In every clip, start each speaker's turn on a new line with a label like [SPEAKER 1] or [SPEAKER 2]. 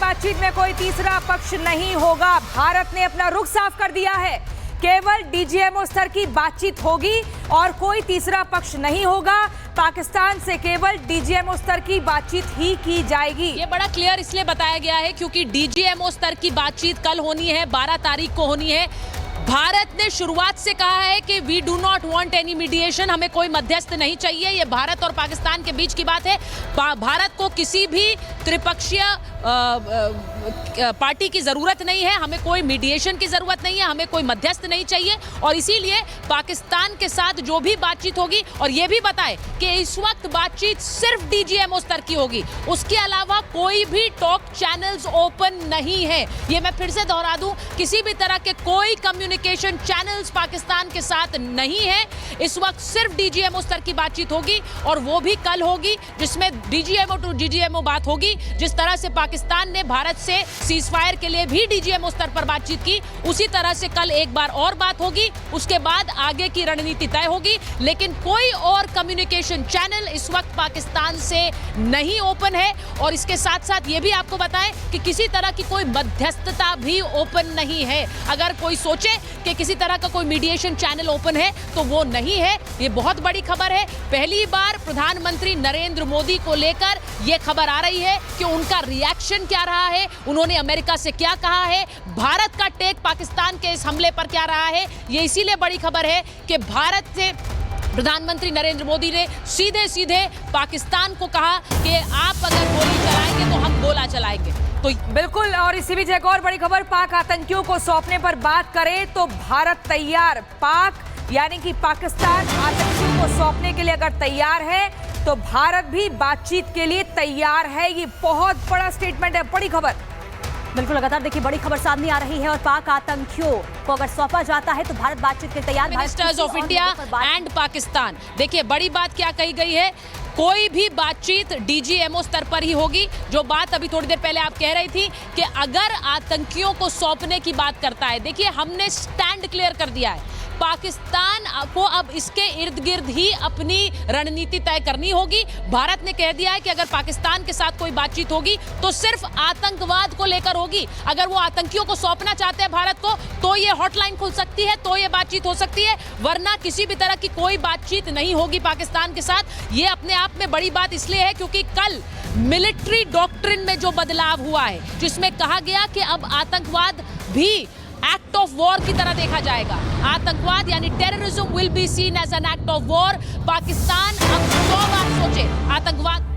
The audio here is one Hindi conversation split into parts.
[SPEAKER 1] बातचीत में कोई तीसरा पक्ष नहीं होगा। भारत ने अपना रुख साफ कर दिया है। केवल डीजीएमओ स्तर की बातचीत होगी और कोई तीसरा पक्ष नहीं होगा। पाकिस्तान से केवल डीजीएमओ स्तर की बातचीत ही की जाएगी।
[SPEAKER 2] ये बड़ा क्लियर इसलिए बताया गया है क्योंकि डीजीएमओ स्तर की बातचीत कल होनी है, 12 तारीख को होनी है। भारत ने शुरुआत से कहा है कि we do not want any mediation, हमें कोई मध्यस्थ नहीं चाहिए। ये भारत और पाकिस्तान के बीच की बात है। भारत को किसी भी त्रिपक्षीय पार्टी की जरूरत नहीं है, हमें कोई मीडिएशन की जरूरत नहीं है, हमें कोई मध्यस्थ नहीं चाहिए। और इसीलिए पाकिस्तान के साथ जो भी बातचीत होगी, और ये भी बताए कि इस वक्त बातचीत सिर्फ डीजीएमओ स्तर की होगी, उसके अलावा कोई भी टॉक चैनल्स ओपन नहीं है। ये मैं फिर से दोहरा दूं, किसी भी तरह के कोई कम्युनिकेशन चैनल्स पाकिस्तान के साथ नहीं है। इस वक्त सिर्फ डीजीएमओ स्तर की बातचीत होगी और वो भी कल होगी, जिसमें डीजीएमओ टू डीजीएमओ बात होगी। जिस तरह से पाकिस्तान ने भारत से सीजफायर के लिए भी डीजीएमओ स्तर पर बातचीत की, उसी तरह से कल एक बार और बात होगी। उसके बाद आगे की रणनीति तय होगी। लेकिन कोई और कम्युनिकेशन चैनल इस वक्त पाकिस्तान से नहीं ओपन है। और इसके साथ साथ ये भी आपको बताएं कि किसी तरह की कोई मध्यस्थता भी ओपन नहीं है। अगर कोई सोचे कि किसी तरह का कोई मीडिएशन चैनल ओपन है तो वो नहीं है। ये बहुत बड़ी खबर है। पहली बार प्रधानमंत्री नरेंद्र मोदी को लेकर यह खबर आ रही है कि उनका रिएक्शन क्या रहा है, उन्होंने अमेरिका से क्या कहा है, भारत का टेक पाकिस्तान के इस हमले पर क्या रहा है। ये इसीलिए बड़ी खबर है कि भारत से प्रधानमंत्री नरेंद्र मोदी ने सीधे सीधे पाकिस्तान को कहा कि आप अगर गोली चलाएंगे तो हम गोला चलाएंगे। तो
[SPEAKER 1] बिल्कुल, और इसी बीच एक और बड़ी खबर, पाक आतंकियों को सौंपने पर बात करें तो भारत तैयार। पाक यानी कि पाकिस्तान आतंकियों को सौंपने के लिए अगर तैयार है तो भारत भी बातचीत के लिए तैयार है। ये बहुत बड़ा स्टेटमेंट है, बड़ी खबर।
[SPEAKER 3] बिल्कुल, लगातार देखिए बड़ी खबर सामने आ रही है। और पाक आतंकियों को अगर सौंपा जाता है तो भारत बातचीत के तैयार।
[SPEAKER 2] Ministers of India and Pakistan, देखिए बड़ी बात क्या कही गई है, कोई भी बातचीत डीजीएमओ स्तर पर ही होगी। जो बात अभी थोड़ी देर पहले आप कह रही थी कि अगर आतंकियों को सौंपने की बात करता है, देखिए हमने स्टैंड क्लियर कर दिया है। पाकिस्तान को अब इसके इर्द गिर्द ही अपनी रणनीति तय करनी होगी। भारत ने कह दिया है कि अगर पाकिस्तान के साथ कोई बातचीत होगी तो सिर्फ आतंकवाद को लेकर होगी। अगर वो आतंकियों को सौंपना चाहते हैं भारत को तो ये हॉटलाइन खुल सकती है, तो ये बातचीत हो सकती है, वरना किसी भी तरह की कोई बातचीत नहीं होगी पाकिस्तान के साथ। ये अपने आप में बड़ी बात इसलिए है क्योंकि कल मिलिट्री डॉक्ट्रिन में जो बदलाव हुआ है, जिसमें कहा गया कि अब आतंकवाद भी एक्ट ऑफ वॉर की तरह देखा जाएगा। आतंकवाद यानी terrorism will be seen as an act of war. Pakistan अब 100 बार सोचे आतंकवाद।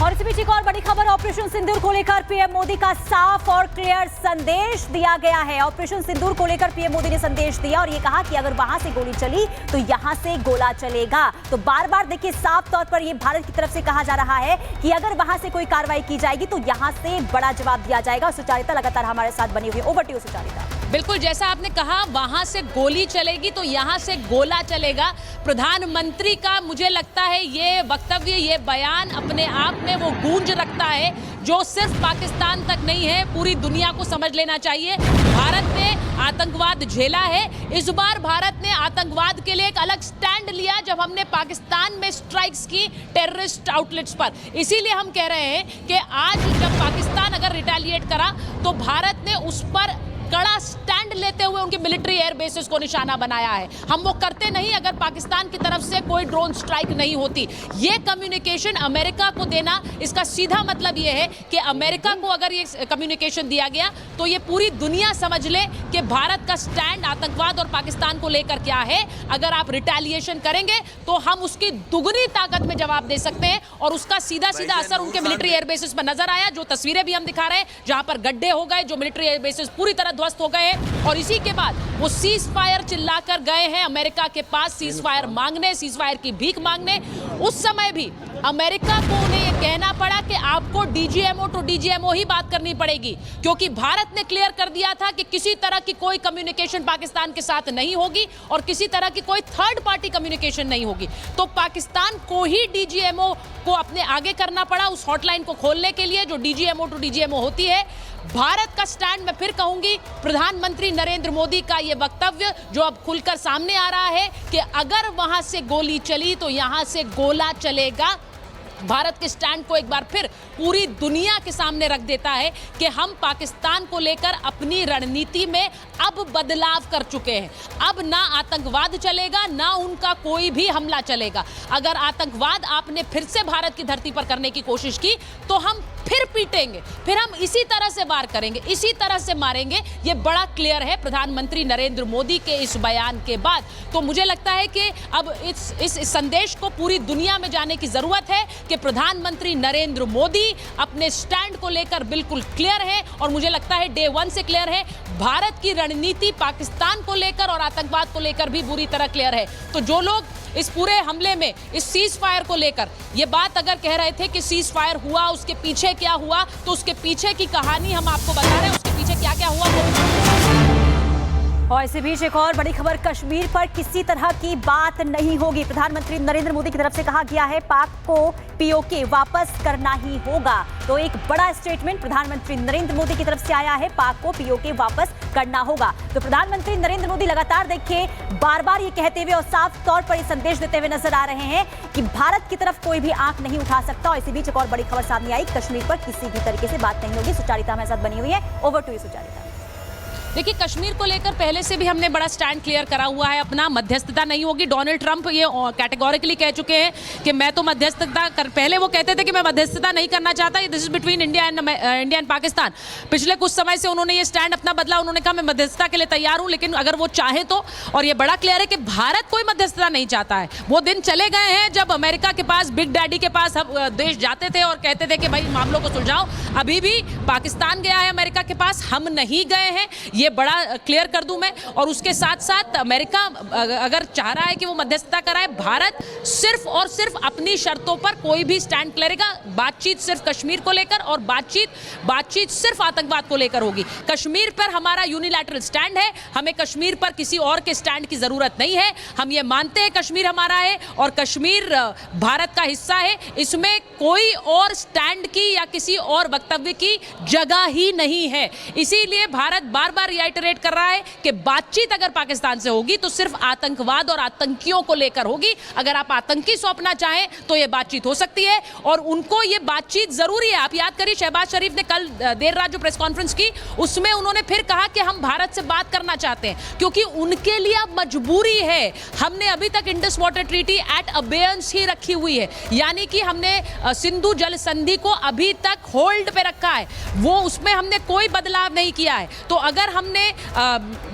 [SPEAKER 3] और इसी बीच एक और बड़ी खबर, ऑपरेशन सिंदूर को लेकर पीएम मोदी का साफ और क्लियर संदेश दिया गया है। ऑपरेशन सिंदूर को लेकर पीएम मोदी ने संदेश दिया और ये कहा कि अगर वहां से गोली चली तो यहां से गोला चलेगा। तो बार बार देखिए साफ तौर पर ये भारत की तरफ से कहा जा रहा है कि अगर वहां से कोई कार्रवाई की जाएगी तो यहां से बड़ा जवाब दिया जाएगा। सुचारिता लगातार हमारे साथ बनी हुई है। Over to you Sucharita.
[SPEAKER 2] बिल्कुल, जैसा आपने कहा वहां से गोली चलेगी तो यहां से गोला चलेगा। प्रधानमंत्री का मुझे लगता है ये वक्तव्य, ये बयान अपने आप में वो गूंज रखता है जो सिर्फ पाकिस्तान तक नहीं है, पूरी दुनिया को समझ लेना चाहिए। भारत ने आतंकवाद झेला है। इस बार भारत ने आतंकवाद के लिए एक अलग स्टैंड लिया जब हमने पाकिस्तान में स्ट्राइक्स की टेररिस्ट आउटलेट्स पर। इसीलिए हम कह रहे हैं कि आज जब पाकिस्तान अगर रिटेलिएट करा तो भारत ने उस पर कड़ा स्टैंड लेते हुए उनके मिलिट्री एयर बेसेस को निशाना बनाया है। हम वो करते नहीं अगर पाकिस्तान की तरफ से कोई ड्रोन स्ट्राइक नहीं होती। ये कम्युनिकेशन अमेरिका को देना, इसका सीधा मतलब ये है कि अमेरिका को अगर ये कम्युनिकेशन दिया गया तो ये पूरी दुनिया समझ ले कि भारत का स्टैंड आतंकवाद और पाकिस्तान को लेकर क्या है। अगर आप रिटेलिएशन करेंगे तो हम उसकी दुगनी ताकत में जवाब दे सकते हैं। और उसका सीधा सीधा असर उनके मिलिट्री एयर बेसेस पर नजर आया। जो तस्वीरें भी हम दिखा रहे हैं, जहां पर गड्ढे हो गए, जो मिलिट्री एयर बेसेस पूरी तरह ध्वस्त हो गए। और इसी के बाद वो सीज फायर चिल्लाकर गए हैं अमेरिका के पास, सीज फायर मांगने, सीज फायर की भीख मांगने। उस समय भी अमेरिका को उन्हें यह कहना पड़ा कि आपको डीजीएमओ टू डीजीएमओ ही बात करनी पड़ेगी, क्योंकि भारत ने क्लियर कर दिया था कि किसी तरह की कोई कम्युनिकेशन पाकिस्तान के साथ नहीं होगी और किसी तरह की कोई थर्ड पार्टी कम्युनिकेशन नहीं होगी। तो पाकिस्तान को ही डीजीएमओ को अपने आगे करना पड़ा उस हॉटलाइन को खोलने के लिए जो डीजीएमओ टू डीजीएमओ होती है। भारत का स्टैंड, मैं फिर कहूंगी, प्रधानमंत्री नरेंद्र मोदी का यह वक्तव्य जो अब खुलकर सामने आ रहा है कि अगर वहां से गोली चली तो यहां से गोला चलेगा। भारत के स्टैंड को एक बार फिर पूरी दुनिया के सामने रख देता है कि हम पाकिस्तान को लेकर अपनी रणनीति में अब बदलाव कर चुके हैं। अब ना आतंकवाद चलेगा, ना उनका कोई भी हमला चलेगा। अगर आतंकवाद आपने फिर से भारत की धरती पर करने की कोशिश की तो हम फिर पीटेंगे, फिर हम इसी तरह से वार करेंगे, इसी तरह से मारेंगे। ये बड़ा क्लियर है प्रधानमंत्री नरेंद्र मोदी के इस बयान के बाद। तो मुझे लगता है कि अब इस संदेश को पूरी दुनिया में जाने की जरूरत है कि प्रधानमंत्री नरेंद्र मोदी अपने स्टैंड को लेकर बिल्कुल क्लियर है, और मुझे लगता है डे 1 से क्लियर है। भारत की रणनीति पाकिस्तान को लेकर और आतंकवाद को लेकर भी बुरी तरह क्लियर है। तो जो लोग इस पूरे हमले में, इस सीज फायर को लेकर ये बात अगर कह रहे थे कि सीज फायर हुआ, उसके पीछे क्या हुआ, तो उसके पीछे की कहानी हम आपको बता रहे हैं। उसके पीछे क्या क्या हुआ वो।
[SPEAKER 3] और इसी बीच एक और बड़ी खबर, कश्मीर पर किसी तरह की बात नहीं होगी। प्रधानमंत्री नरेंद्र मोदी की तरफ से कहा गया है पाक को पीओके वापस करना ही होगा। तो एक बड़ा स्टेटमेंट प्रधानमंत्री नरेंद्र मोदी की तरफ से आया है, पाक को पीओके वापस करना होगा। तो प्रधानमंत्री नरेंद्र मोदी लगातार देखिए बार बार ये कहते हुए और साफ तौर पर ये संदेश देते हुए नजर आ रहे हैं कि भारत की तरफ कोई भी आंख नहीं उठा सकता। और इसी बीच एक और बड़ी खबर सामने आई, कश्मीर पर किसी भी तरीके से बात नहीं होगी। सुचारिता हमारे साथ बनी हुई है, ओवर टू यू सुचारिता।
[SPEAKER 2] देखिए, कश्मीर को लेकर पहले से भी हमने बड़ा स्टैंड क्लियर करा हुआ है अपना, मध्यस्थता नहीं होगी। डोनाल्ड ट्रंप ये कैटेगोरिकली कह चुके हैं कि मैं तो मध्यस्थता पहले वो कहते थे कि मैं मध्यस्थता नहीं करना चाहता, this is between India and Pakistan. पिछले कुछ समय से उन्होंने ये स्टैंड अपना बदला, उन्होंने कहा मैं मध्यस्थता के लिए तैयार हूं, लेकिन अगर वो चाहे तो। और ये बड़ा क्लियर है कि भारत कोई मध्यस्थता नहीं चाहता है। वो दिन चले गए हैं जब अमेरिका के पास, बिग डैडी के पास हम देश जाते थे और कहते थे कि भाई मामलों को सुलझाओ। अभी भी पाकिस्तान गया है अमेरिका के पास, हम नहीं गए हैं, ये बड़ा क्लियर कर दूं मैं। और उसके साथ साथ अमेरिका अगर चाह रहा है कि वो मध्यस्थता कराए, भारत सिर्फ और सिर्फ अपनी शर्तों पर कोई भी स्टैंड करेगा। बातचीत सिर्फ कश्मीर को लेकर और बातचीत सिर्फ आतंकवाद को लेकर होगी। कश्मीर पर हमारा यूनिलैटरल स्टैंड है, हमें कश्मीर पर किसी और के स्टैंड की जरूरत नहीं है। हम ये मानते हैं कश्मीर हमारा है और कश्मीर भारत का हिस्सा है, इसमें कोई और स्टैंड की या किसी और वक्तव्य की जगह ही नहीं है। इसीलिए भारत बार बार रिआइटरेट कर रहा है कि बातचीत अगर पाकिस्तान से होगी तो सिर्फ आतंकवाद और आतंकियों को लेकर होगी। अगर आप आतंकी सौंपना चाहें तो यह बातचीत हो सकती है और उनको यह बातचीत जरूरी है। आप याद करिए, शहबाज शरीफ ने कल देर रात जो प्रेस कॉन्फ्रेंस की उसमें उन्होंने फिर कहा कि हम भारत से बात करना चाहते हैं क्योंकि उनके लिए अब मजबूरी है। हमने अभी तक Indus water treaty at abeyance ही रखी हुई है, यानी कि हमने सिंधु जल संधि को अभी तक होल्ड पे रखा है, वो उसमें हमने कोई बदलाव नहीं किया है। तो अगर हमने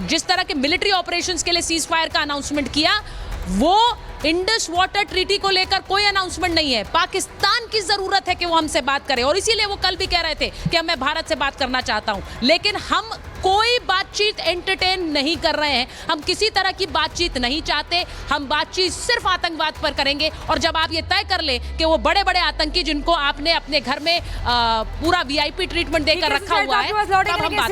[SPEAKER 2] जिस तरह के मिलिट्री ऑपरेशंस के लिए सीज फायर का अनाउंसमेंट किया, वो इंडस वाटर ट्रीटी को लेकर कोई अनाउंसमेंट नहीं है। पाकिस्तान की जरूरत है कि वो हमसे बात करे और इसीलिए वो कल भी कह रहे थे कि मैं भारत से बात करना चाहता हूं, लेकिन हम कोई बातचीत एंटरटेन नहीं कर रहे हैं। हम किसी तरह की बातचीत नहीं चाहते, हम बातचीत सिर्फ आतंकवाद पर करेंगे। और जब आप ये तय कर लें कि वो बड़े बड़े आतंकी जिनको आपने अपने घर में पूरा VIP ट्रीटमेंट देकर रखा हुआ है, तब हम बात